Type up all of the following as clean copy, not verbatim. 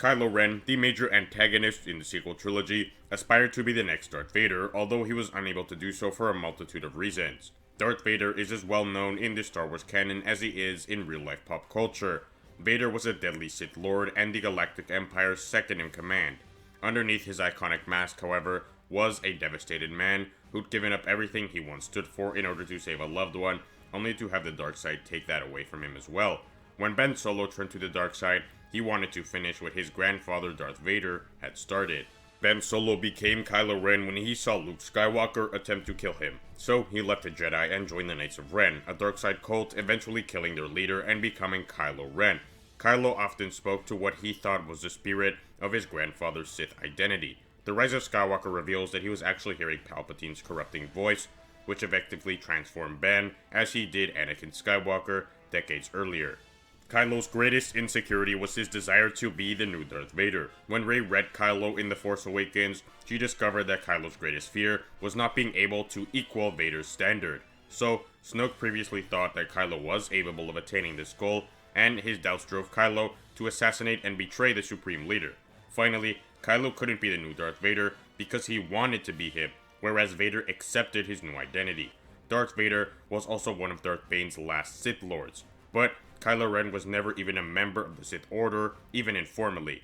Kylo Ren, the major antagonist in the sequel trilogy, aspired to be the next Darth Vader, although he was unable to do so for a multitude of reasons. Darth Vader is as well known in the Star Wars canon as he is in real-life pop culture. Vader was a deadly Sith Lord and the Galactic Empire's second-in-command. Underneath his iconic mask, however, was a devastated man who'd given up everything he once stood for in order to save a loved one, only to have the dark side take that away from him as well. When Ben Solo turned to the dark side, he wanted to finish what his grandfather Darth Vader had started. Ben Solo became Kylo Ren when he saw Luke Skywalker attempt to kill him, so he left the Jedi and joined the Knights of Ren, a dark side cult, eventually killing their leader and becoming Kylo Ren. Kylo often spoke to what he thought was the spirit of his grandfather's Sith identity. The Rise of Skywalker reveals that he was actually hearing Palpatine's corrupting voice, which effectively transformed Ben, as he did Anakin Skywalker decades earlier. Kylo's greatest insecurity was his desire to be the new Darth Vader. When Rey read Kylo in The Force Awakens, she discovered that Kylo's greatest fear was not being able to equal Vader's standard. So, Snoke previously thought that Kylo was capable of attaining this goal, and his doubts drove Kylo to assassinate and betray the Supreme Leader. Finally, Kylo couldn't be the new Darth Vader because he wanted to be him, whereas Vader accepted his new identity. Darth Vader was also one of Darth Bane's last Sith Lords, but Kylo Ren was never even a member of the Sith Order, even informally.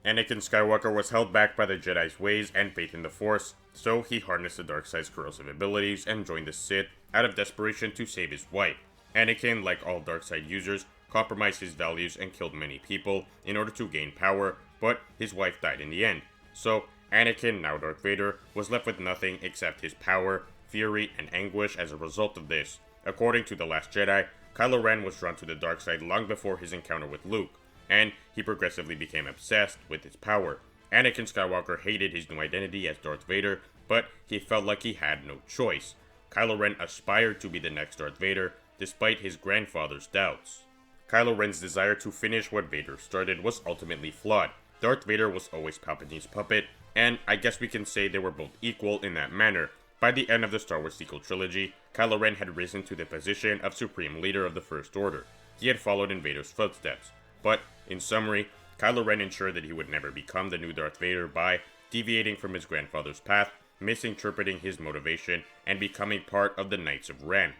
Anakin Skywalker was held back by the Jedi's ways and faith in the Force, so he harnessed the dark side's corrosive abilities and joined the Sith out of desperation to save his wife. Anakin, like all dark side users, compromised his values and killed many people in order to gain power, but his wife died in the end. So, Anakin, now Darth Vader, was left with nothing except his power, fury, and anguish as a result of this. According to The Last Jedi, Kylo Ren was drawn to the dark side long before his encounter with Luke, and he progressively became obsessed with his power. Anakin Skywalker hated his new identity as Darth Vader, but he felt like he had no choice. Kylo Ren aspired to be the next Darth Vader, despite his grandfather's doubts. Kylo Ren's desire to finish what Vader started was ultimately flawed. Darth Vader was always Palpatine's puppet, and I guess we can say they were both equal in that manner. By the end of the Star Wars sequel trilogy, Kylo Ren had risen to the position of Supreme Leader of the First Order. He had followed in Vader's footsteps. But, in summary, Kylo Ren ensured that he would never become the new Darth Vader by deviating from his grandfather's path, misinterpreting his motivation, and becoming part of the Knights of Ren.